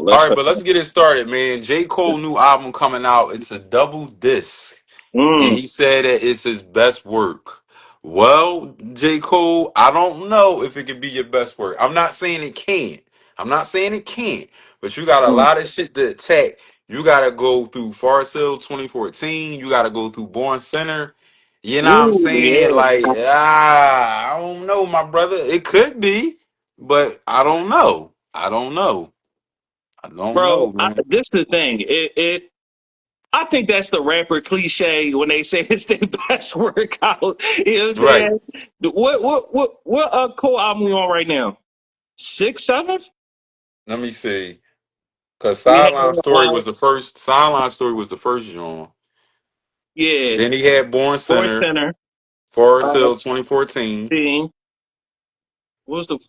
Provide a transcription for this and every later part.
All Let's. right, but let's get it started, man. J. Cole new album coming out. It's a double disc. And Mm, he said that it's his best work. Well, J. Cole, I don't know if it could be your best work. I'm not saying it can't. I'm not saying it can't. But you got a mm. lot of shit to attack. You gotta go through Forest Hill 2014. You gotta go through Born Center. You know what I'm Ooh, saying? yeah. Like, I don't know, my brother. It could be, but I don't know. I don't know. I don't Bro, know, man. this is the thing. I think that's the rapper cliche when they say it's their best workout. You know what I'm Right. saying? What Cole album we on right now? Six, seventh? Let me see. Cause We had Sideline Story was the first. Sideline Story was the first joint. yeah, Then he had Born Sports Center, Center. Forest Uh, Hill 2014. see,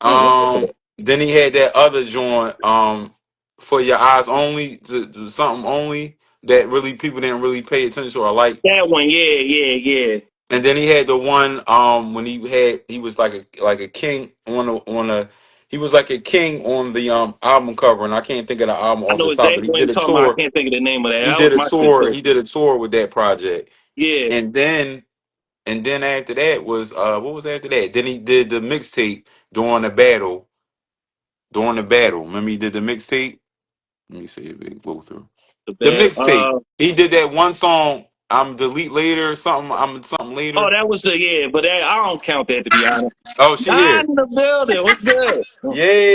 what? Then he had that other joint, For Your Eyes Only, something only that really people didn't really pay attention to or like. That one, yeah, yeah, yeah. And then he had the one when he was like a king on a he was like a king on the album cover, and I can't think of the album I off know the top, exactly but he what you're did a talking about. I tour. can't think of the name of that. He That was did a my shit tour. too. He did a tour with that project. Yeah, And then after that was what was after that? Then he did the mixtape during the battle. During the battle. Remember he did the mixtape? Let me see if we go through. the The bad. mixtape. He did that one song, I'm delete later, something, I'm something Oh, later. that was the yeah, but I don't count that to be honest. Oh, she Nine here. in the building. What's good?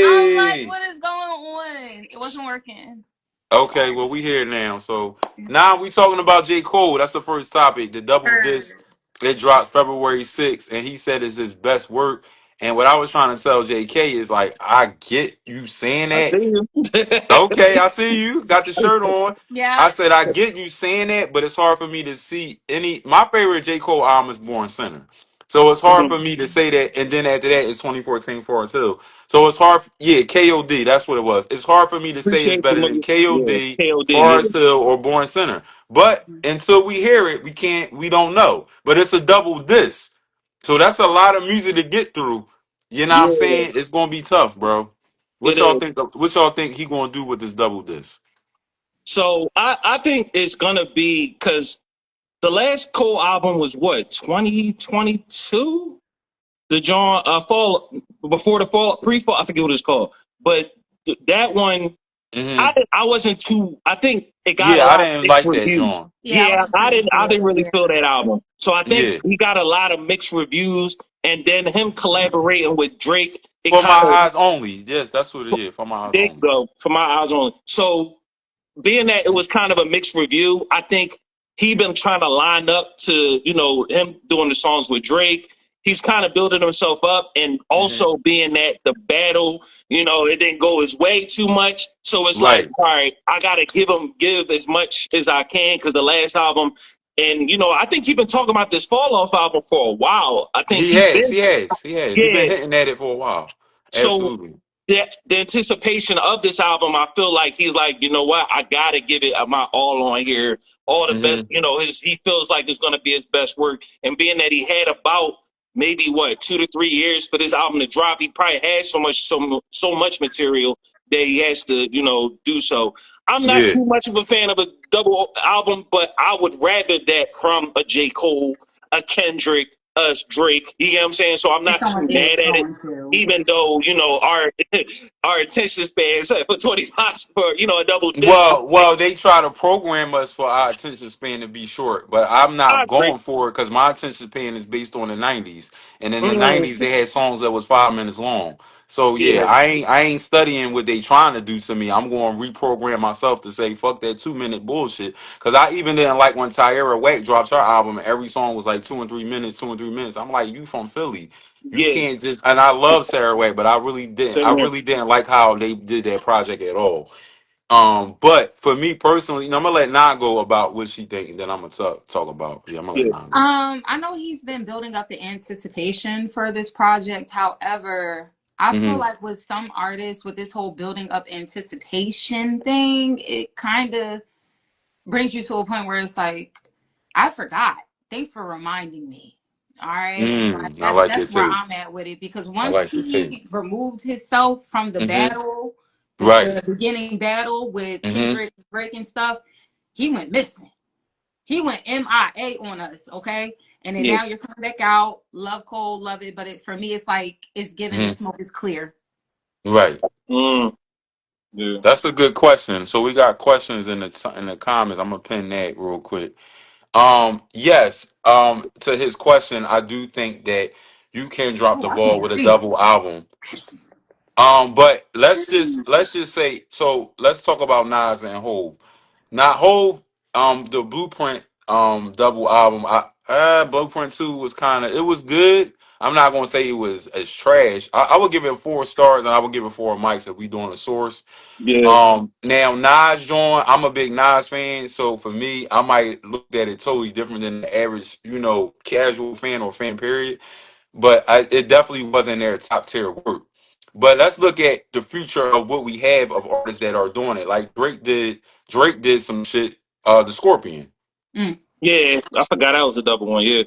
I was like, Yay. what is going on? It wasn't working. Okay, Sorry. well we here now. So now we talking about J. Cole. That's the first topic. The double disc. Heard. It dropped February 6th, and he said it's his best work. And what I was trying to tell JK is like, I get you saying I that. see you. Okay, I see you. Got the shirt on. I Yeah. said I get you saying that, but it's hard for me to see any. My favorite J. Cole album is Born Center, so it's hard Mhm. for me to say that. And then after that is 2014 Forest Hill. So it's hard. Yeah, KOD. That's what it was. It's hard for me to say it's Appreciate the better than movie. Yeah, KOD, KOD. Yeah, Forest Hill, or Born Center. But until we hear it, we can't. We don't know. But it's a double disc, so that's a lot of music to get through. You know what I'm yeah, saying? It's gonna be tough, bro. What it y'all is. think? What y'all think he gonna do with this double disc? So I think it's gonna be because the last Cole album was what 2022. The John fall before the fall pre fall. I forget what it's called, but that one Hmm. I wasn't too. I think it got a Yeah, I lot of didn't mixed like that, reviews. John. Yeah, I Yeah, wasn't too into I it. didn't really feel Yeah. that album. So I think Yeah, he got a lot of mixed reviews, and then him collaborating with Drake, it for my kind of eyes only. Yes, that's what it is. For my eyes there you only. go for my eyes only. So being that it was kind of a mixed review, I think he been trying to line up to him doing the songs with Drake. He's kind of building himself up, and Hmm. also being that the battle, it didn't go his way too much. So it's like, Right. all right, I gotta give as much as I can because the last album, and I think he's been talking about this fall off album for a while. I think He he has. been He has. He has. He been yeah. hitting at it for a while. So Absolutely. the anticipation of this album, I feel like he's like, you know what, I gotta give it my all on here, all the best. Hmm. He feels like it's gonna be his best work, and being that he had about maybe what 2 to 3 years for this album to drop, he probably had so much material that he has to do so. I'm not Yeah. too much of a fan of a double album, but I would rather that from a J. Cole, a Kendrick, us Drake. You know what I'm saying? So I'm And not too someone mad is at it, going to. even though our attention spans for 20 spots for a double disc. Well, they try to program us for our attention span to be short, but I'm I not agree. going for it because my attention span is based on the '90s, and in the Mm, '90s they had songs that was 5 minutes long. So yeah, yeah, I ain't studying what they trying to do to me. I'm going to reprogram myself to say fuck that 2 minute bullshit. Because I even didn't like when Tyra White drops her album and every song was like 2 and 3 minutes, 2 and 3 minutes. I'm like, you from Philly? You yeah, can't just. And I love Sarah White, but I really didn't. I same here. really didn't like how they did that project at all. But for me personally, I'm gonna let Na go about what she think, and then I'm gonna talk about. Yeah, I'm gonna let Yeah, Na go. I know he's been building up the anticipation for this project. However, I feel Hmm. like with some artists, with this whole building up anticipation thing, it kind of brings you to a point where it's like, I forgot. Thanks for reminding me. All right. Like I like that's your where take. I'm at with it because I once like your take. he removed himself from the Hmm. battle, Right. The beginning battle with Mm-hmm. Kendrick breaking stuff, he went missing. He went MIA on us, okay? And then Yeah. now you're coming back out, love cold, love it. But for me, it's like it's given the Mm-hmm. smoke is clear. Right. Mm, yeah. That's a good question. So we got questions in the comments. I'm gonna pin that real quick. Yes. To his question, I do think that you can drop Oh, the I ball can't with a see. double album. But let's just say so. Let's talk about Nas and Hov. Not Hov. The Blueprint double album. Blueprint 2 was kind of, it was good. I'm not gonna say it was as trash. I would give it 4 stars and I would give it 4 mics if we doing a source. Yeah. Now Nas joint, I'm a big Nas fan, so for me, I might look at it totally different than the average, casual fan or fan period. But it definitely wasn't their top tier work. But let's look at the future of what we have of artists that are doing it. Like Drake did. Drake did some shit. The Scorpion. Mm. Yeah. I forgot that was a double one. Yeah.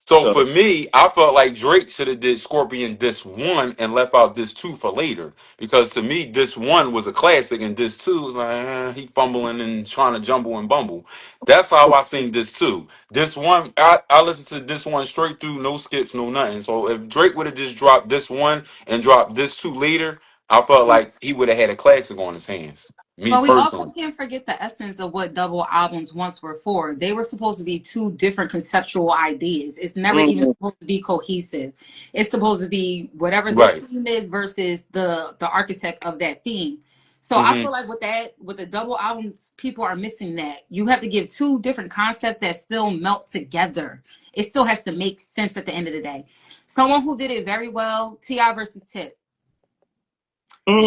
So So for me, I felt like Drake should have did Scorpion this one and left out this two for later. Because to me, this one was a classic and this two was like he fumbling and trying to jumble and bumble. That's how I seen this two. This one, I listened to this one straight through, no skips, no nothing. So if Drake would have just dropped this one and dropped this two later, I felt like he would have had a classic on his hands. Me But we also personally. can't forget the essence of what double albums once were for. They were supposed to be two different conceptual ideas. It's never even mm, supposed to be cohesive. It's supposed to be whatever this Right. theme is versus the architect of that theme. So I Hmm. feel like with the double albums, people are missing that. You have to give two different concepts that still melt together. It still has to make sense at the end of the day. Someone who did it very well, Ti versus Tip.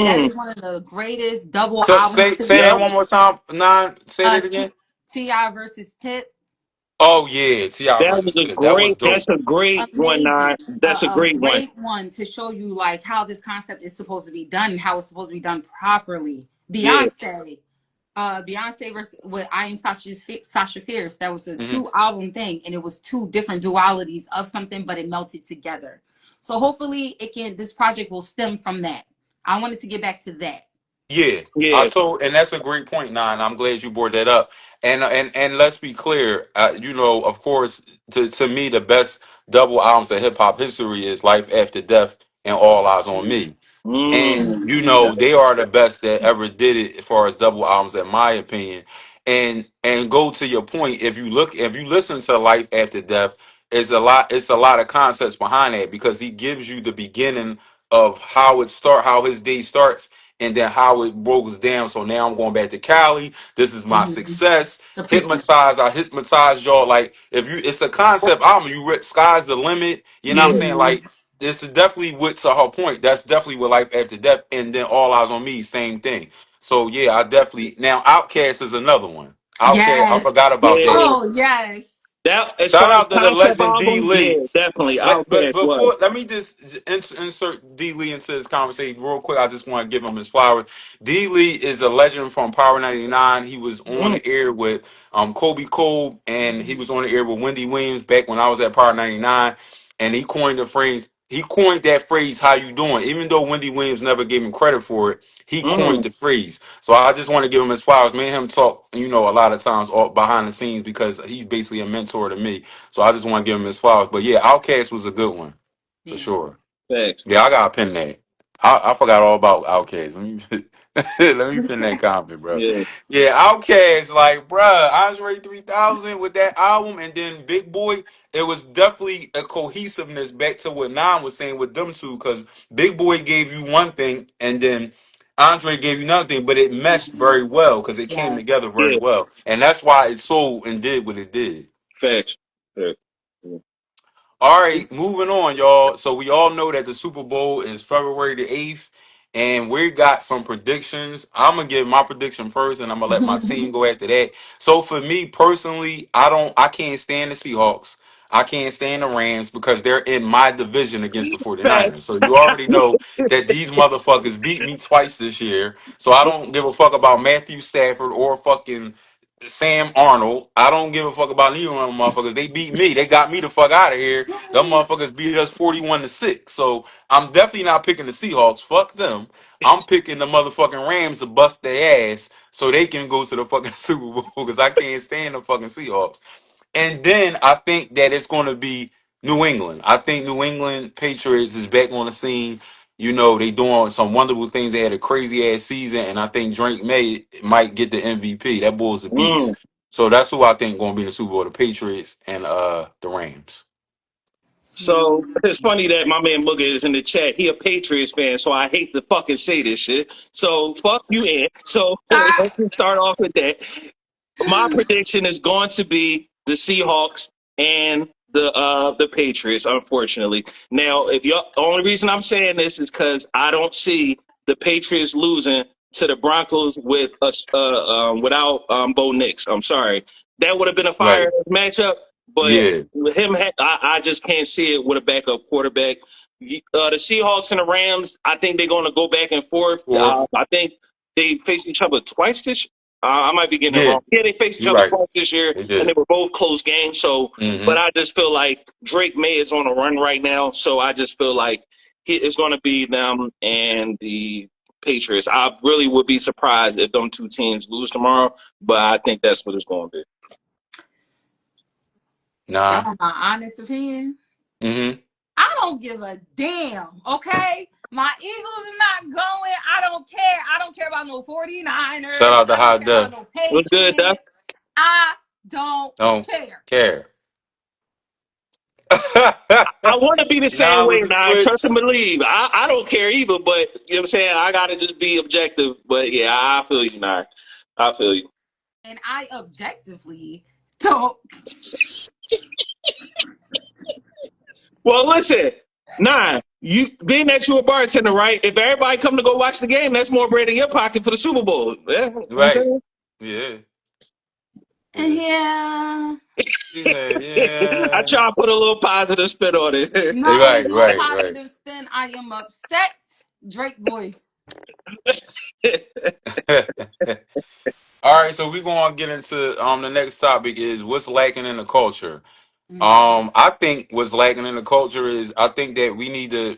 That mm. is one of the greatest double So albums to say be Yep. that made. one more time. Nine. Say that again. Ti versus Tip, Oh yeah, Ti That versus was a Tip. That was great. dope. That's a great one. amazing. That's a A great one. great one to show you like how this concept is supposed to be done and how it's supposed to be done properly. Yeah. Beyonce versus with I Am Sasha Fierce. That was a Hmm. 2 album thing, and it was two different dualities of something, but it melted together. So hopefully, it can. This project will stem from that. I wanted to get back to that. Yeah, Yeah. and that's a great point, Nine. I'm glad you brought that up. And let's be clear. Of course, to me, the best double albums of hip hop history is Life After Death and All Eyes on Me. And Mm. Mhm. they are the best that ever did it as far as double albums, in my opinion. And go to your point. If you listen to Life After Death, it's a lot of concepts behind that because he gives you the beginning of how his day starts, and then how it rolls down. So now I'm going back to Cali. This is my Mhm. success. The prequel. Hypnotize, I hypnotize y'all. Like if you, it's a concept album. Sky's the limit. You know what I'm Yeah. saying? Mhm. Like this is definitely what to her point. That's definitely what Life After Death, and then All Eyes on Me, same thing. So yeah, I definitely now Outcast is another one. Outcast, I Yes. forgot about Yeah. that. Oh yes. That as Shout far as out to the concept legend D albums, yeah, Lee. definitely. But Outkast was. before, let me just insert D Lee into this conversation real quick. I just want to give him his flowers. D Lee is a legend from Power 99. He was on Mm, the air with Kobe Cole, and he was on the air with Wendy Williams back when I was at Power 99. And he coined the phrase. He coined that phrase, "How you doing?" Even though Wendy Williams never gave him credit for it, he coined mm, the phrase. So I just want to give him his flowers. Me and him talk, a lot of times behind the scenes because he's basically a mentor to me. So I just want to give him his flowers. But yeah, Outcast was a good one for Yeah. sure. facts. Yeah, I got to pin that. I forgot all about Outcast. Let me let me pin that comment, bro. Yeah. Yeah, Outcast, like, bruh, Andre 3000 with that album, and then Big Boy. It was definitely a cohesiveness back to what Nam was saying with them two, because Big Boy gave you one thing, and then Andre gave you another thing, but it meshed Mhm. very well because it came Yes. together very Yeah. well, and that's why it sold and did what it did. Facts. Facts. Yeah. All right, moving on, y'all. So we all know that the Super Bowl is February the 8th, and we got some predictions. I'm gonna give my prediction first, and I'm gonna let my team go after that. So for me personally, I can't stand the Seahawks. I can't stand the Rams because they're in my division against the 49ers. Facts. So you already know that these motherfuckers beat me twice this year. So I don't give a fuck about Matthew Stafford or fucking Sam Arnold. I don't give a fuck about neither one of them motherfuckers. They beat me. They got me the fuck out of here. Them motherfuckers beat us 41-6. So I'm definitely not picking the Seahawks. Fuck them. I'm picking the motherfucking Rams to bust their ass so they can go to the fucking Super Bowl because I can't stand the fucking Seahawks. And then I think that it's going to be New England. I think New England Patriots is back on the scene. You know, they doing some wonderful things. They had a crazy ass season, and I think Drake May might get the MVP. That boy's a beast. So that's who I think going to be in the Super Bowl: the Patriots and the Rams. So it's funny that my man Booger is in the chat. He a Patriots fan, so I hate to fucking say this shit. So fuck you, Ant. So let's just start off with that. My prediction is going to be the Seahawks and the Patriots, unfortunately. Now, if you the only reason I'm saying this is because I don't see the Patriots losing to the Broncos with us without Bo Nix. I'm sorry, that would have been a fire Right? matchup, but Yeah. with him, I just can't see it with a backup quarterback. The Seahawks and the Rams, I think they're going to go back and forth. Fourth. I think they faced each other twice this. I might be getting it Yeah. wrong. Yeah, they faced each You're other right. twice this year, They and did. they were both close games. So, but Mm-hmm. I just feel like Drake May is on a run right now. So I just feel like it's going to be them and the Patriots. I really would be surprised if them two teams lose tomorrow, but I think that's what it's going to be. Nah. Y'all want my honest opinion? Mm-hmm. I don't give a damn, okay? My Eagles are not going. I don't care. I don't care about no 49ers. Shout out to I don't High care about Def. no What's good, Duff? Patriots. I don't Don't care. care. I want to be the same Nah, way with the now. Trust switch. and believe. I don't care either, but you know what I'm saying? I got to just be objective. But yeah, I feel you now. I feel you. And I objectively don't. Well, listen, you being that you a bartender, right? If everybody come to go watch the game, that's more bread in your pocket for the Super Bowl. Yeah, you know what I'm Right. saying? Yeah. Yeah. Yeah. She said, I yeah. try to put a little positive spin on it. No, Right, no right, right. positive spin. I am upset. Drake voice. All right, so we're gonna get into the next topic is what's lacking in the culture. Mm. I think what's lacking in the culture is I think that we need to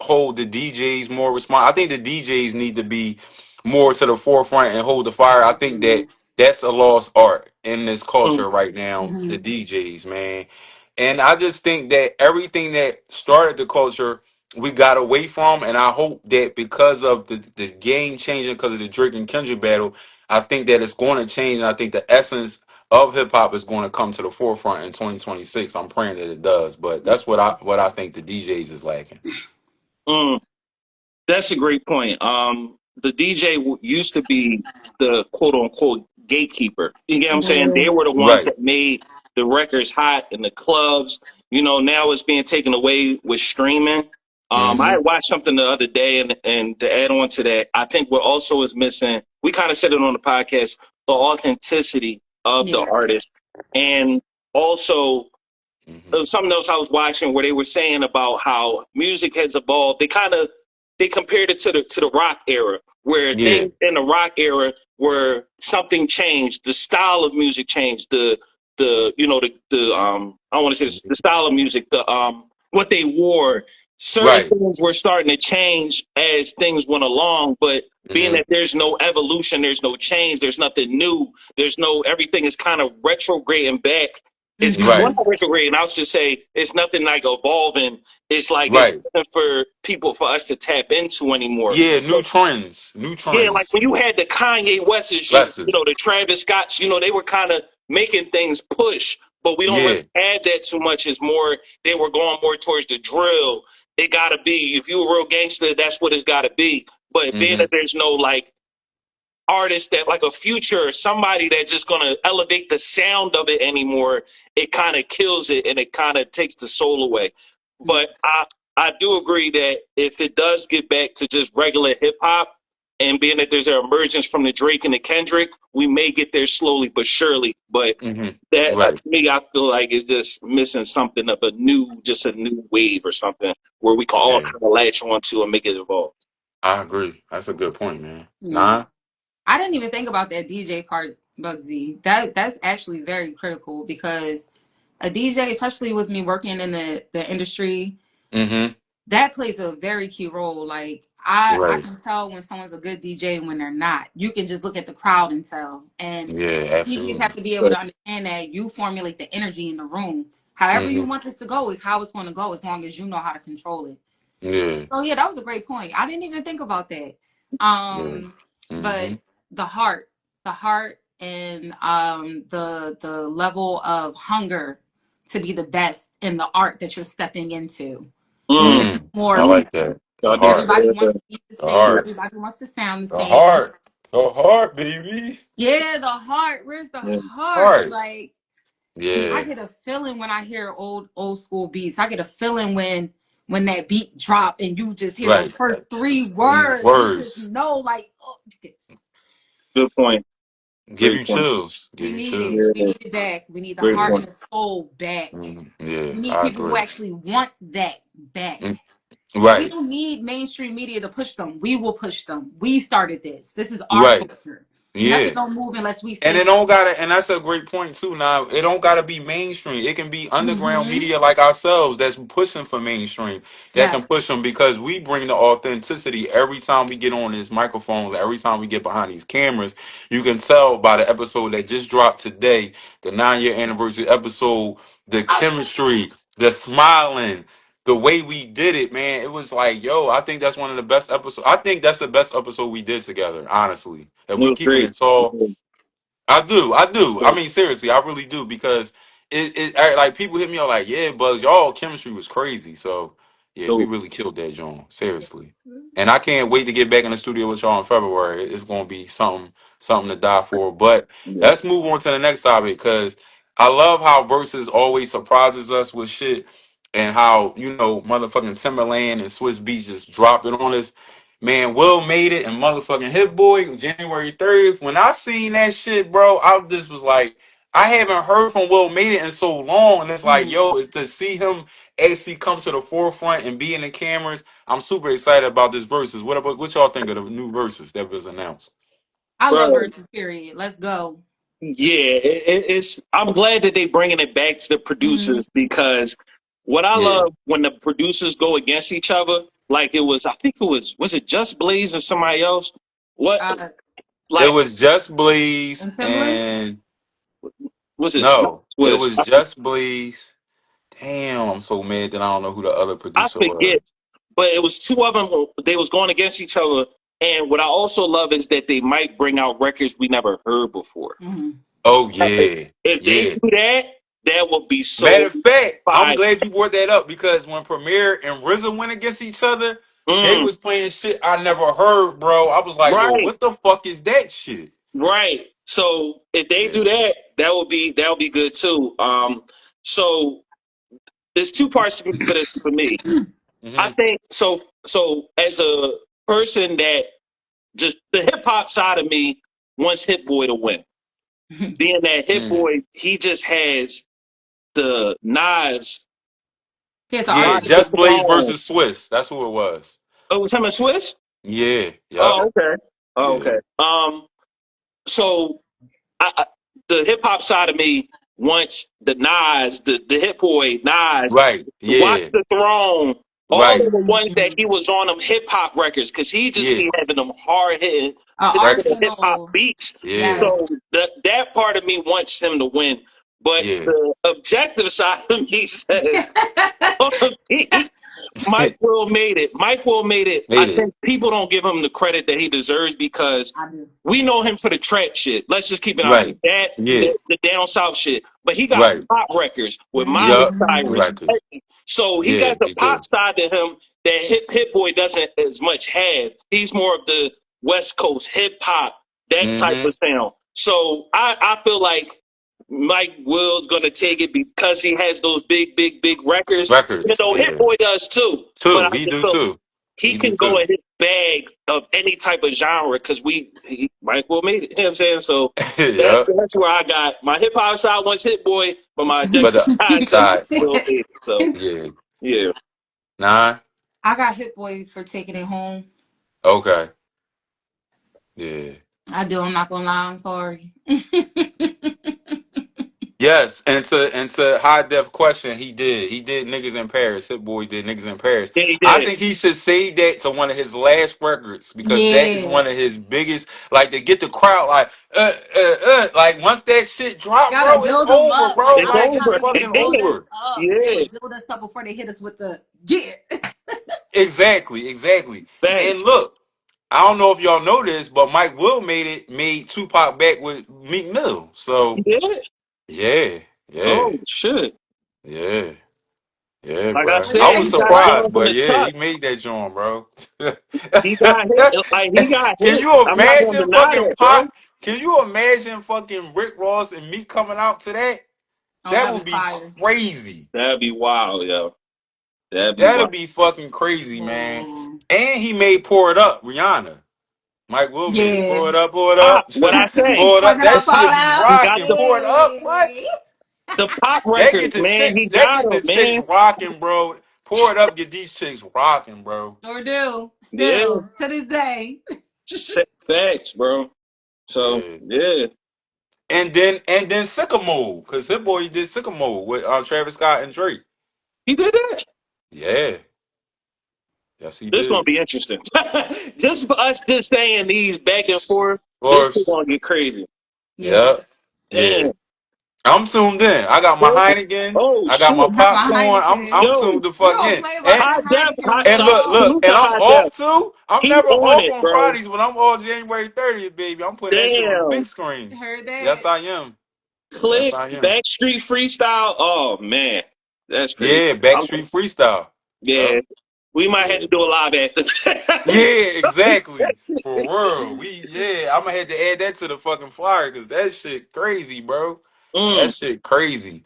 hold the DJs more responsible. I think the DJs need to be more to the forefront and hold the fire. I think that that's a lost art in this Mm, culture right now, the Mhm. DJs, man. And I just think that everything that started the culture, we got away from. And I hope that because of the game changing, because of the Drake and Kendrick battle, I think that it's going to change. And I think the essence of hip hop is going to come to the forefront in 2026. I'm praying that it does. But that's what I think the DJs is lacking. mm. That's a great point. The DJ used to be the quote unquote gatekeeper. You get what I'm saying? They were the ones Right. that made the records hot in the clubs. You know, now it's being taken away with streaming. I Mm-hmm. had watched something the other day, and to add on to that, I think what also is missing, we kind of said it on the podcast, the authenticity of the Yeah. artist. And also, Mm-hmm. there was something else I was watching where they were saying about how music has evolved. They compared it to the rock era, where Yeah. things in the rock era where something changed, the style of music changed, the you know the I don't want to say the style of music, the what they wore. Certain Right. things were starting to change as things went along, but being Mm-hmm. that there's no evolution, there's no change, there's nothing new, there's no everything is kind of retrograding back. It's well, Right. Mhm. not retrograding. I was just say it's nothing like evolving. It's like it's Right. nothing for people for us to tap into anymore. Yeah. New trends. New Yeah, like when trends. you had the Kanye Wests, Blessings. the Travis Scotts, they were kind of making things push, but we don't really Yeah. add that too much. It's more they were going more towards the drill. It gotta be if you're a real gangster, that's what it's gotta be. But being Mm-hmm. that there's no like artist that like a Future or somebody that's just gonna elevate the sound of it anymore, it kind of kills it and it kind of takes the soul away. But I do agree that if it does get back to just regular hip hop, and being that there's an emergence from the Drake and the Kendrick, we may get there slowly but surely. But Mm-hmm. that Right. to me, I feel like it's just missing something of just a new wave or something where we can all Yeah. kind of latch onto and make it evolve. I agree. That's a good point, man. Yeah. Nah. I didn't even think about that DJ part Bugsy. That's actually very critical because a DJ, especially with me working in the industry, Mm-hmm. that plays a very key role. Like I Right. can tell when someone's a good DJ and when they're not. You can just look at the crowd and tell. And Yeah, DJs have absolutely. to be able to understand that you formulate the energy in the room. However you Mm-hmm. want this to go is how it's going to go as long as you know how to control it. Yeah. Oh yeah, that was a great point. I didn't even think about that. Yeah. But Mm-hmm. the heart, and the level of hunger to be the best in the art that you're stepping into. Mm, It's Mm. I more. like that. The y'all did heart. say Everybody wants that. to be the The same. heart. Everybody wants to sound the The same. heart. The heart, baby. Yeah, the heart. Where's the Yeah. heart? Heart. Like I Yeah. get a feeling when I hear old school beats. I get a feeling when that beat drop and you just hear those Right. first three These words. You just words know, like, oh, Good point. give Great you point. chills. we Give you need it. chills. We Yeah. need it back. We need the Great heart point. and the soul back. Yeah, We need I people who agree. actually want that back. Mm, And we right. don't need mainstream media to push them. We will push them. We started this. This is our Right. culture. Nothing Yeah. don't move unless we And say it so. don't gotta, and that's a great point too. Now it don't gotta be mainstream. It can be underground Mm-hmm. media like ourselves that's pushing for mainstream. That Yeah. can push them because we bring the authenticity every time we get on this microphone. Every time we get behind these cameras, you can tell by the episode that just dropped today, the 9-year anniversary episode, the chemistry, the smiling. The way we did it, man, it was like, yo, I think that's one of the best episodes. I think that's the best episode we did together, honestly. If It we was keeping great. it tall, I do, I do. I mean, seriously, I really do because like people hit me up like, yeah, Buzz, y'all chemistry was crazy. So yeah, we Dope. really killed that, John. Seriously, and I can't wait to get back in the studio with y'all in February. It's gonna be something to die for. But Yeah. let's move on to the next topic because I love how Versus always surprises us with shit and how motherfucking Timberland and Swiss Beats just drop it on us. Man, Will made it and motherfucking Hit Boy January 30th. When I seen that shit, bro, I just was like, I haven't heard from Will made it in so long. And it's like, Mm. yo, it's to see him actually come to the forefront and be in the cameras. I'm super excited about this verses. What y'all think of the new verses that was announced? I love Bro. versus period. Let's go. Yeah, it's. I'm glad that they bringing it back to the Mm-hmm. producers because what I Yeah. love when the producers go against each other, like it was. I think was it Just Blaze or somebody else? What It like was Just Blaze And Timberland? and was it Snow no, it Twist? was Just Blaze. Damn, I'm so mad that I don't know who the other I producer forget, was. but it was two of them. They was going against each other, and what I also love is that they might bring out records we never heard before. Mm-hmm. Oh yeah. If they Yeah. do that, that would be Matter so of fact, I'm fire. glad you brought that up because when Premier and RZA went against each other, they Mm, was playing shit I never heard, bro. I was like, yo, right. what the fuck is that shit? Right. So if they Yeah. do that, that would be good too. So there's two parts to this for me. I Hmm. think so. So as a person that just the hip hop side of me wants Hit Boy to win. Being that Hit Mm. Boy, he just has the Nas Here's an Yeah, ride argument. the Just Blaze throne. versus Swiss. That's who it was. Oh, it was him and Swiss. Yeah. Yep. Oh, okay. Oh, Yeah. okay. So I, the hip hop side of me wants the Nas, the Hit Boy Nas, Right. Watch Yeah. the Throne, all Right. of the ones that Mm-hmm. he was on them hip hop records, because he just Yeah. be having them hard hitting Records. hip hop Arsenal. beats. Yeah. Yes. So that part of me wants him to win, but Yeah. the objective side of me says Mike Will made it. Mike Will made it. I Made it. think people don't give him the credit that he deserves because I do. we know him for the trap shit. Let's just keep it honest. Right. That Yeah. the down south shit. But he got Right. pop records with Miley Yup. Mm-hmm. Cyrus. Records. So he Yeah. got the He pop do. side to him that Hit Boy doesn't as much have. He's more of the West Coast hip hop, that type Hmm. of sound. So I feel like Mike Will's gonna take it because he has those big records. Even Records. though Hit Yeah. Boy does too. But Two. I He just do feel too. he He do can go too. in his bag of any type of genre because Mike Will made it. You know what I'm saying? So Yup. that's where I got my hip hop side wants Hit Boy, but my But objective the side says side. Will made it. So Yeah. yeah. Nah. I got Hit Boy for taking it home. Okay. Yeah. I do. I'm not gonna lie. I'm sorry. Yes, and to high def question, he did niggas in Paris. Hit Boy did niggas in Paris. Yeah, he I did. think he should save that to one of his last records because that is Yeah. one of his biggest. Like to get the crowd like once that shit drop, Gotta bro, it's build them over, up. Like bro. It's I like Like how it's over. they would fucking build us over. up. They Yeah, would build us up before they hit us with the yeah. Exactly. And thanks. look, I don't know if y'all know this, but Mike Will made Tupac back with Meek Mill. He So did. yeah, yeah, Oh shit! yeah. Yeah, Like I bro. Well, I said, was he thanks for got surprised, joined in but the watching. yeah, tuck. he made that joint, bro. He got hit. Like he got Can hit. you I'm not gonna imagine deny fucking that, bro. Pop? Can you imagine fucking Rick Ross and me coming out to that? Oh, That that'd would be be fire. crazy. That'd be wild, yo. That'd be wild. That'd be fucking crazy, man. Man. And he made Pour It Up, Rihanna. Mike Will made it. Yeah. Pour it Pop, up, what I say? pour it Fuck up. it That up, fall shit be out. He got rocking. the Pour it up. What? Yeah. pop That get records, the man. chicks. He That got get them, the chicks man. rocking, bro. Pour it up. Get these chicks rocking, bro. Or do. Yeah, Still. To this day. facts, bro. So Yeah. yeah, And then Sycamore, because Hit Boy did Sycamore with Travis Scott and Drake. he did that. Yeah. Yes, he This gonna did. be interesting. Just for us just saying these back and forth, Of this is course. gonna get crazy. Yeah. Yeah. Yeah. Damn. I'm tuned in. I got my Heineken. Oh I got shit. my Got my popcorn. Heineken. I'm Yo, tuned the We fuck gonna in. play by And hot them def, Heineken hot and shot. rules. look, Salute to and I'm hot def. off too. I'm He never on off it, on bro. Fridays, but I'm off January 30th, baby. I'm putting that shit on the big Damn. screen. Heard Yes, that. I am. Yes, Click, I am. Backstreet Freestyle. Oh man, that's crazy. Yeah, I'm, Backstreet Freestyle. yeah, Yep. we might have Yeah. to do a live after that. Yeah, exactly. For real. I'm gonna have to add that to the fucking flyer because that shit crazy, bro. mm. That shit crazy.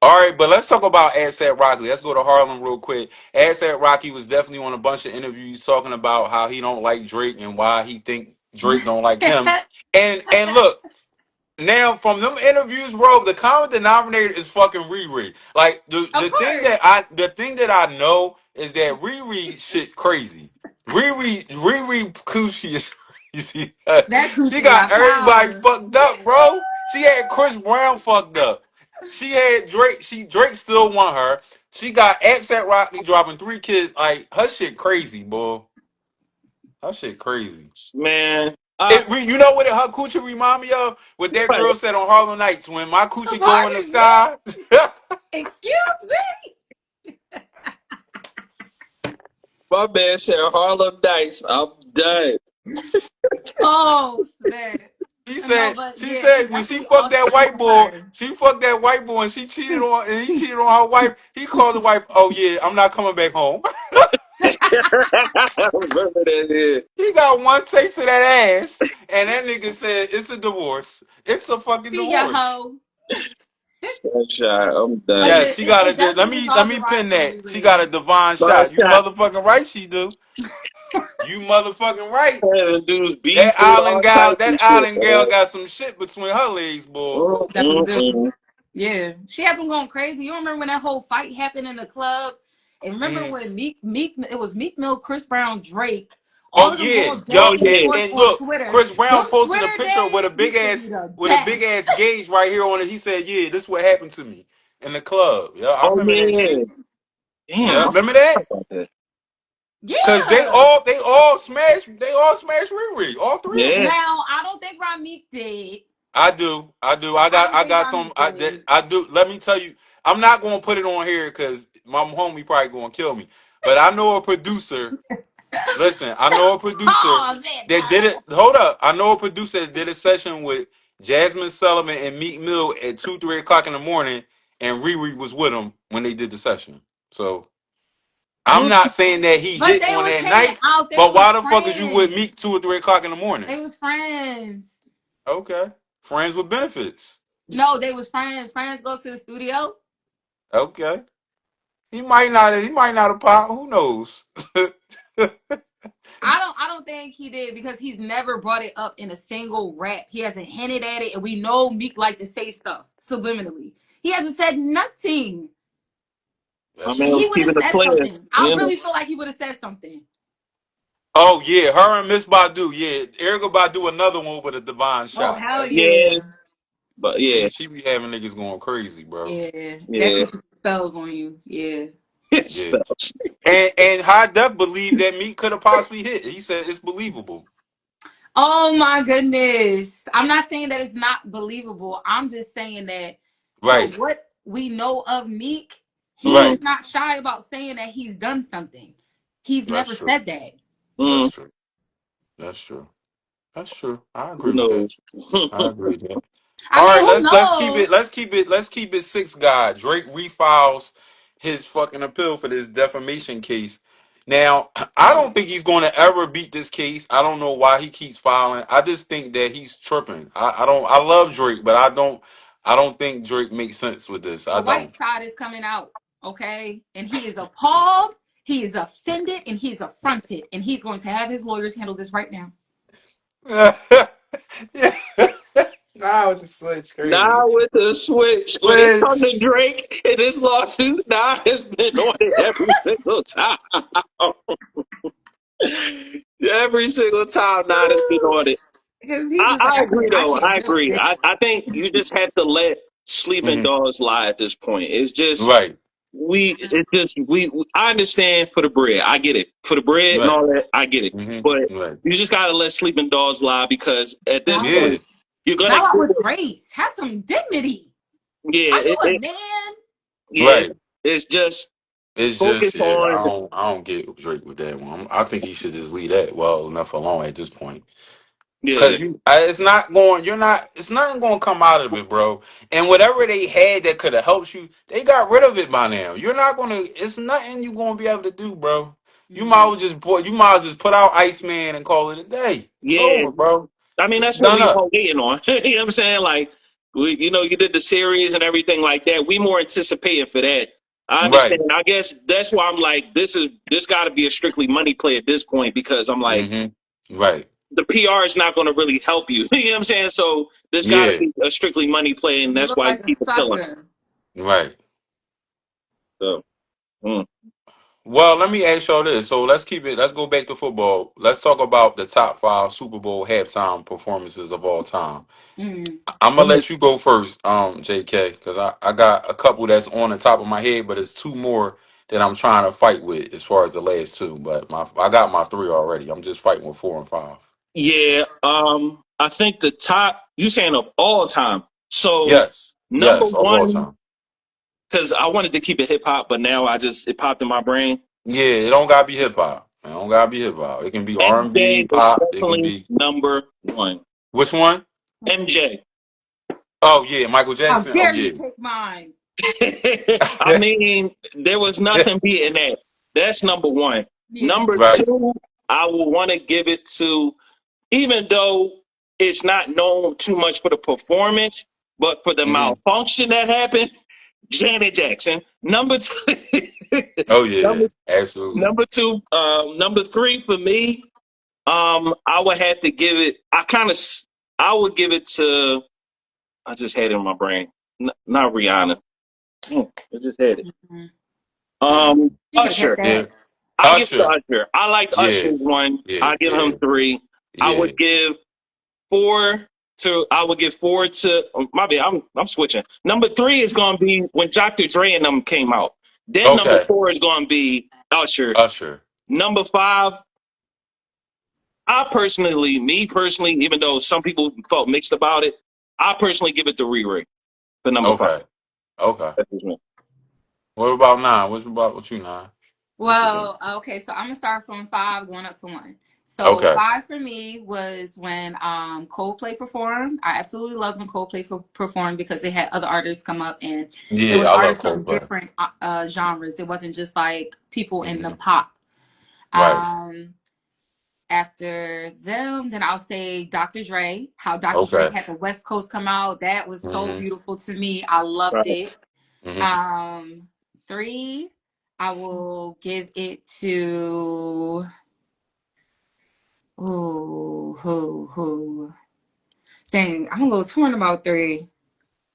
All right, but let's talk about ASAP Rocky. Let's go to Harlem real quick. ASAP Rocky was definitely on a bunch of interviews talking about how he don't like Drake and why he think Drake don't like him. And look, now, from them interviews, bro, the common denominator is fucking Riri. Like the Of the thing course. that I know is that Riri shit crazy. Riri coochie is crazy. That She coochie got got everybody power. fucked up, bro. She had Chris Brown fucked up. She had Drake. Drake still want her. She got ASAP Rocky dropping 3 kids. Like her shit crazy, boy. Her shit crazy. Man, You know what her coochie remind me of? What that what? girl said on Harlem Nights when my coochie go in the Pardon me? sky. Excuse me? My man said Harlem Nights. I'm done. Oh, snap. She No, said but she yeah, said it's when she definitely fucked that awesome white for boy, her. and she cheated on and he cheated on her wife. He called the wife, "Oh yeah, I'm not coming back home." I remember that. Yeah. He got one taste of that ass, and that nigga said it's a divorce. It's a fucking See ya, divorce. hoe. Sunshine. I'm But done. Yeah, yeah, she got it a. Let definitely is me all pin derived from that. She Riri. got a divine My shot. You shot. motherfucking right, she do. You motherfucking right. The dudes beefing all types That of shit, island gal man. got some shit between her legs, boy. Woo. Definitely do. Mm-mm. Yeah, she had them going crazy. You remember when that whole fight happened in the club? And remember Mm. when it was Meek Mill, Chris Brown, Drake, all Oh of them yeah, going Oh back yup. and And yeah. forth and on look, Twitter. Chris Brown Them posted a Twitter picture with a days big used to be ass the best. gauge right here on it. He said, "Yeah, this is what happened to me in the club." Yeah, I Oh remember that yeah. shit. Damn. Yeah, I remember forgot that? about that. Cause Yeah. they all smashed Riri, all three of Yeah. them. Now I don't think Rameek did. I do. I don't I think got some. Rameek did. I do. Let me tell you. I'm not going to put it on here because my homie probably going to kill me. But I know a producer. Listen, I know a producer Oh man, that did it. Hold up. I know a producer that did a session with Jasmine Sullivan and Meek Mill at 2, 3 o'clock in the morning, and Riri was with them when they did the session. So I'm Mm. not saying that he but hit they on was that hanging night. out. They But was why the fuck is you with friends. Meek 2 or 3 o'clock in the morning? They was friends. Okay, friends with benefits. No, they was friends. Friends go to the studio. Okay. He might not. He might not have popped. Who knows? I don't think he did because he's never brought it up in a single rap. He hasn't hinted at it, and we know Meek like to say stuff subliminally. He hasn't said nothing. My That's man And he was true. would have keeping the said players. something. I You know. really feel like he would have said something. Oh yeah, her and Miss Badu. Yeah, Erica Badu, another one with a divine Oh shot. hell Yeah, yeah. but yeah, She be having niggas going crazy, bro. Yeah. That yeah. puts spells on you. Yeah. It Yeah. spells. And High Def believed that Meek could have possibly hit. He said it's believable. Oh my goodness. I'm not saying that it's not believable. I'm just saying that for Right. what we know of Meek, Mm, Right. he's not shy about saying that he's done something. He's That's never true. said that. That's mm, true. That's true. That's true. I who agree with that. knows? I agree with that. I All mean, right, who let's keep knows? it six God. Drake refiles his fucking appeal for this defamation case. Now, I don't think he's going to ever beat this case. I don't know why he keeps filing. I just think that he's tripping. I don't. I love Drake, but I don't think Drake makes sense with this. I The white don't. side is coming out, okay? And he is appalled, he is offended, and he's affronted. And he's going to have his lawyers handle this right now. Yeah. Now with the switch, crazy. Now with the switch, when it comes to Switch. Drake in this lawsuit, now has been on it every single time. Every single time now has been on it. Because he's just like, I agree I though. can't I deal with agree. this. I think you just have to let sleeping Hmm. dogs lie at this point. It's just Right. I understand for the bread. I get it. For the bread and Right. all that, I get it. Hmm. But Right. you just gotta let sleeping dogs lie because at this Bow Yeah. point you're gonna out get with it. grace. Have some dignity. Are Yeah, you a man? yeah. Right. It's just It's focus just yeah. on I don't get Drake with that one. I think he should just leave that well enough alone at this point. yeah, Cause it's not going. You're not. It's nothing going to come out of it, bro. And whatever they had that could have helped you, they got rid of it by now. You're not gonna. It's nothing you're gonna be able to do, bro. You might Mm. well just put. You might well just put out Iceman and call it a day. It's yeah. over, bro. I mean, It's that's what done we up. all waiting on. You know what I'm saying? Like, you did the series and everything like that. We more anticipating for that. I Right. understand. I guess that's why I'm like, this got to be a strictly money play at this point because I'm like, Hmm. Right. the PR is not going to really help you. You know what I'm saying? So there's got to Yeah. be a strictly money play, and You that's look why like a people kill him. sucker. Right. So, mm. Well, let me ask y'all this. So let's keep it. Let's go back to football. Let's talk about the top five Super Bowl halftime performances of all time. Mm. I'm gonna let you go first, JK, because I got a couple that's on the top of my head, but it's two more that I'm trying to fight with as far as the last two. But I got my three already. I'm just fighting with four and five. Yeah. I think the top. You saying of all time. So Yes, number yes, of all one, time. because I wanted to keep it hip hop, but now it popped in my brain. Yeah, it don't gotta be hip hop. It don't gotta be hip hop. It can be R&B, MJ is pop. It can definitely be number one. which one? MJ. Oh yeah, Michael How Jackson. Oh dare you yeah. take mine? I mean, there was nothing beating that. That's number one. Yeah. Number Right. two, I will want to give it to, even though it's not known too much for the performance, but for the Hmm. malfunction that happened, Janet Jackson. Number two, Oh yeah, number absolutely. number three for me. I would have to give it. I would give it to. I just had it in my brain. Not Rihanna. I just had it. Mhm. Mm. You could get Usher. Yeah, that. I give it to Usher. Usher. I liked Yeah, Usher's one. yeah, I give him yeah, three. I yeah. would give four to. I would give four to. My bad. I'm switching. Number three is going to be when Dr. Dre and them came out. Then number Okay, four is going to be Usher. Usher. Number five. Me personally, even though some people felt mixed about it, I personally give it to Riri for number five. Okay, okay. That's just me. What about nine? What's about what you nine? What you think? Well, okay, so I'm gonna start from five going up to one. So Okay. five for me was when Coldplay performed. I absolutely loved when Coldplay performed because they had other artists come up and it Yeah, was I love artists from Coldplay. different genres. It wasn't just like people in the Hmm. pop. Right. Um, After them, then I'll say Dr. Dre. How Dr. Dre Okay. had the West Coast come out. That was so Hmm. beautiful to me. I loved Right. it. Hmm. Three, I will give it to who. Dang, I'm a little torn about three.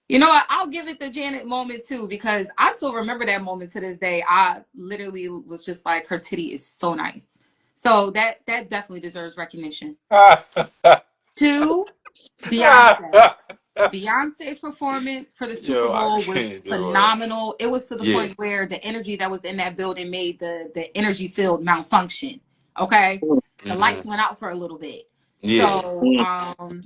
You know what? I'll give it the Janet moment too because I still remember that moment to this day. I literally was just like, her titty is so nice. So that definitely deserves recognition. Two, Beyonce. Beyonce's performance for the Super Yo, I Bowl was can't do it. phenomenal. It was to the Yeah. point where the energy that was in that building made the energy field malfunction. Okay. The Hmm. lights went out for a little bit. Yeah. So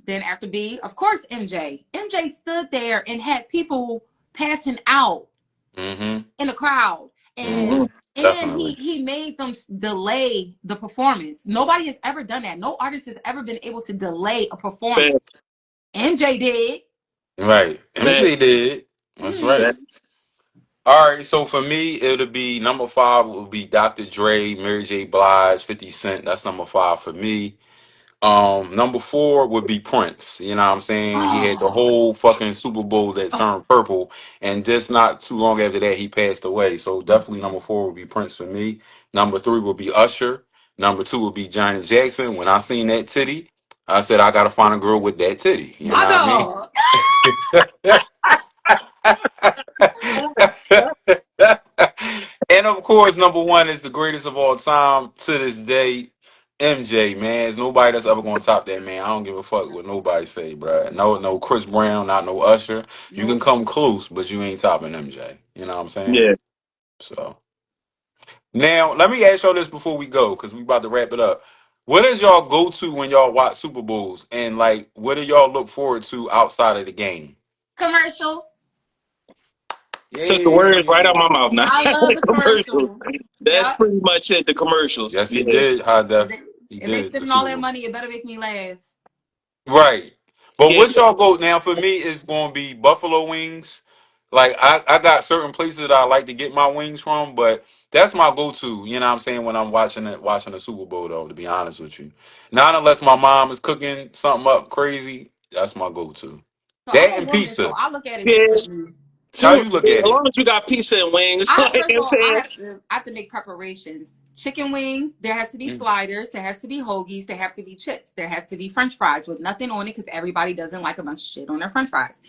then after B, of course MJ. MJ stood there and had people passing out Hmm. in the crowd. And Hmm. Definitely. he made them delay the performance. Nobody has ever done that. No artist has ever been able to delay a performance. Facts. MJ did. Right. Facts. MJ did. That's right. Mm. Facts. All right, so for me, it'll be number five will be Dr. Dre, Mary J. Blige, 50 Cent. That's number five for me. Number four would be Prince. You know what I'm saying? He had the Oh, whole fucking Super Bowl that oh, turned purple, and just not too long after that, he passed away. So definitely number four would be Prince for me. Number three would be Usher. Number two would be Janet Jackson. When I seen that titty, I said I gotta find a girl with that titty. You my know what I mean? dog. And of course, number one is the greatest of all time to this day, MJ. Man, there's nobody that's ever gonna top that man. I don't give a fuck what nobody say, bro. No, no Chris Brown, not no Usher. You can Nope. come close, but you ain't topping MJ. You know what I'm saying? Yeah. So now, let me ask y'all this before we go, because we about to wrap it up. What is y'all go to when y'all watch Super Bowls, and like, what do y'all look forward to outside of the game? Commercials. Took the words right out Yay! my mouth. Now I love the the commercials. commercials. That's Yep. pretty much it. The commercials. Yes, he Yeah. did. High If def. they, He if they did the spending all Super that Bowl. money, it better make me laugh. Right. But Yeah. what y'all go now for me is going to be Buffalo wings. Like I got certain places that I like to get my wings from, but that's my go-to. You know what I'm saying when I'm watching the Super Bowl though. To be honest with you, not unless my mom is cooking something up crazy. That's my go-to. So I'm That a and woman, so pizza. I look at it Yeah. differently. How Too. you look Yeah. at As it? long as you got pizza and wings, like you First know of what all, I'm saying. I have to make preparations. Chicken wings, there has to be Mm, sliders, there has to be hoagies, there have to be chips, there has to be French fries with nothing on it because everybody doesn't like a bunch of shit on their French fries.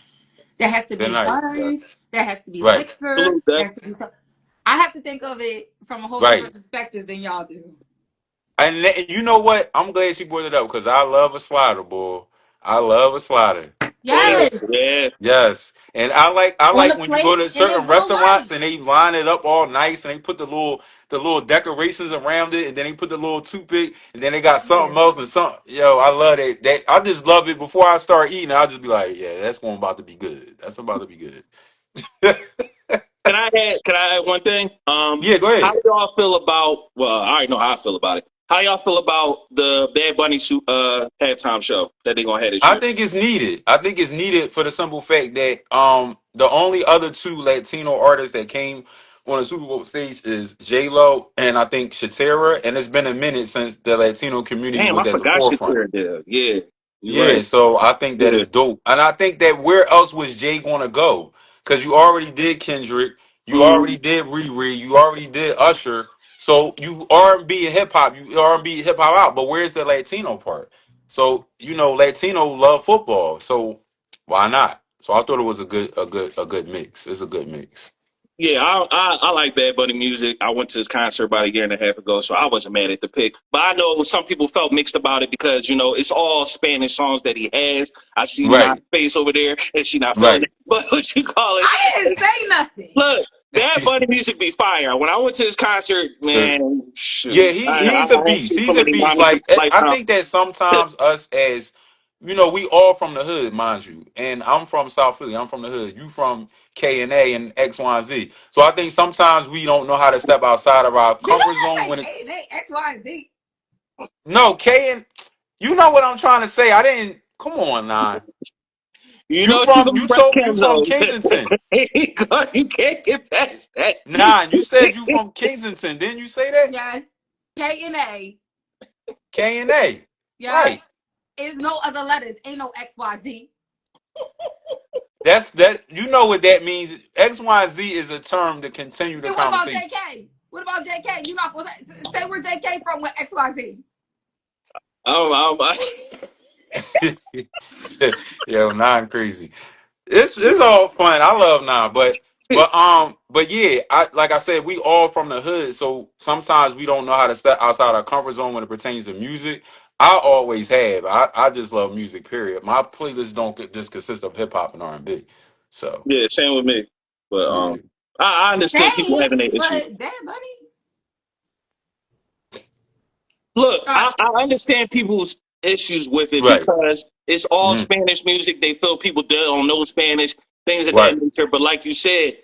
There has to good be night. Yeah. buns, there has to be Right. liquor, Salute that. there has to be. I have to think of it from a whole Right. different perspective than y'all do. And you know what? I'm glad you brought it up because I love a slider, boy. I love a slider. Oh yeah. Yes, Yeah. Yes, and I on the like when you go plate, to and it certain will restaurants light. and they line it up all nice and they put the little decorations around it and then they put the little toothpick and then they got something Yes. else and some yo I love that I just love it before I start eating I'll just be like yeah that's going about to be good that's about to be good. Can I add one thing? Yeah, go How ahead. y'all feel about? Well, I already know how I feel about it. How y'all feel about the Bad Bunny halftime show that they gonna have this I year? think it's needed. I think it's needed for the simple fact that the only other two Latino artists that came on the Super Bowl stage is J Lo and I think Shatera, and it's been a minute since the Latino community Damn, I was at the forgot forefront. Shatira there. Yeah, you're Yeah, right. so I think that Yeah. is dope, and I think that where else was Jay gonna go? Because you already did Kendrick, you Mm, already did Riri, you already did Usher. So you R&B and hip hop, you R&B hip hop out, but where's the Latino part? So you know, Latino love football, so why not? So I thought it was a good mix. It's a good mix. yeah, I like Bad Bunny music. I went to his concert about a year and a half ago, so I wasn't mad at the pick. But I know some people felt mixed about it because it's all Spanish songs that he has. I see my Right, face over there, and she not feeling right. it. But what you call it? I didn't say nothing. Look, Bad Bunny music be fire. When I went to his concert, man, Yeah, shoot, I he's a don't beast. see so He's a many beast. mommies in Like my I lifetime. think that sometimes us as we all from the hood, mind you. And I'm from South Philly. I'm from the hood. You from K and A and X, Y, and Z. So I think sometimes we don't know how to step outside of our Did comfort I zone say when it K and A X Y and Z? no K and you know what I'm trying to say. I didn't come on now. You know you gonna break You him from though. Kensington. You can't get past that. Nah, you said you from Kensington. Didn't you say that? Yes. K and A. K and A. Yes. Right. Is no other letters. Ain't no X Y Z. That's that. You know what that means. X, Y, Z is a term to continue the And what about conversation. JK? What about JK? You not gonna say where JK from with X Y Z? I, Yo, Nine crazy. It's all fun. I love Nine, but But yeah, like I said, we all from the hood, so sometimes we don't know how to step outside our comfort zone when it pertains to music. I always have. I just love music. Period. My playlists don't just consist of hip hop and R&B. So Yeah, same with me. But yeah, I understand people Same, having their issues. but Bad Bunny. Look, Sorry. I understand people's issues with it right, because it's all hmm Spanish music. They feel people don't know Spanish, things of that right, nature. But like you said,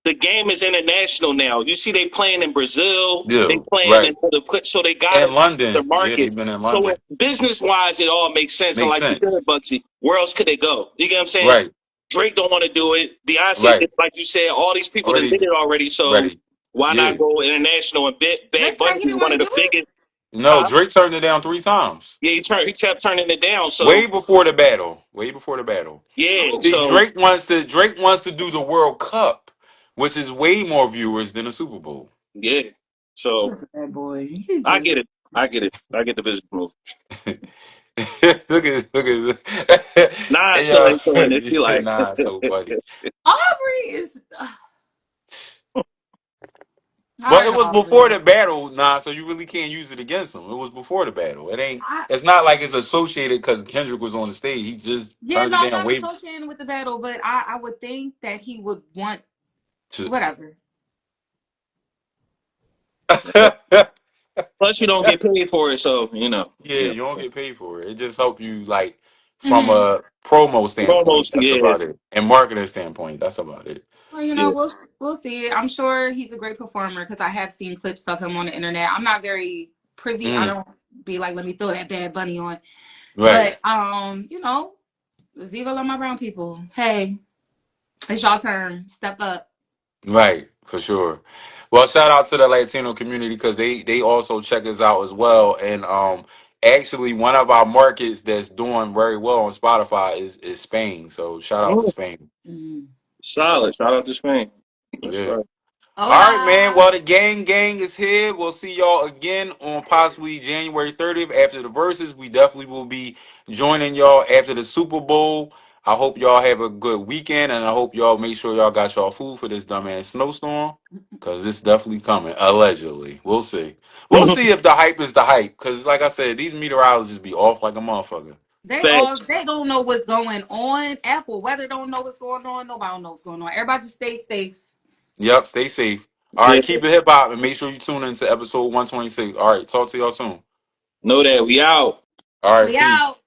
the game is international now. You see, they playing in Brazil, they yeah, playing in right. other places, so they got And to the London, yeah, they've markets. been in So London. business wise, it all makes sense. And Makes like you said, sense. Bugsy, where else could they go? You get what I'm saying? Right, Drake don't want to do it. Beyonce, right. like you said, all these people that Already did it already. So ready. why Yeah. not go international? And Bad Drake said Bunny he is didn't one want of to the do it. biggest. No, Huh? Drake turned it down 3 times. Yeah, he kept turning it down. So Way before the battle. Way before the battle. yeah, Oh, See, so Drake wants to do the World Cup, which is way more viewers than a Super Bowl. yeah, so look at that boy. He I just get it. I get it. I get the business move. Look at Nah, I hey, still yo, ain't doing it. You yeah, like, nah, so funny. Aubrey is. All Well, it right, was before Aubrey. the battle, nah, so you really can't use it against him. It was before the battle. It ain't. I, It's not like it's associated because Kendrick was on the stage. He just yeah, turned it no, down not way associating with the battle, but I would think that he would want to. whatever. plus you don't get paid for it, so Yeah, you don't get paid for it. It just help you like from Hmm. a promo standpoint. Almost, That's yeah, about it. And marketing standpoint. That's about it. Well, yeah. we'll see. I'm sure he's a great performer because I have seen clips of him on the internet. I'm not very privy. I Mm, don't be like, let me throw that Bad Bunny on. right, But Viva la my brown people. Hey, it's y'all turn. Step up. right, for sure. Well, shout out to the Latino community because they also check us out as well. And actually one of our markets that's doing very well on Spotify is Spain. So shout out to Mm, Spain. Mm. solid. Shout out to Spain. That's Yeah. right. All right, man. Hola. Well, the gang is here. We'll see y'all again on possibly January 30th after the verses. We definitely will be joining y'all after the Super Bowl. I hope y'all have a good weekend, and I hope y'all make sure y'all got y'all food for this dumbass snowstorm, because it's definitely coming. Allegedly, we'll see. We'll see if the hype is the hype, because like I said, these meteorologists be off like a motherfucker. Facts. They don't know what's going on. Apple weather don't know what's going on. Nobody don't know what's going on. Everybody just stay safe. Yep, stay safe. All Yeah, right, keep it hip hop, and make sure you tune into episode 126. All right, talk to y'all soon. know that we out. All right, We peace. out.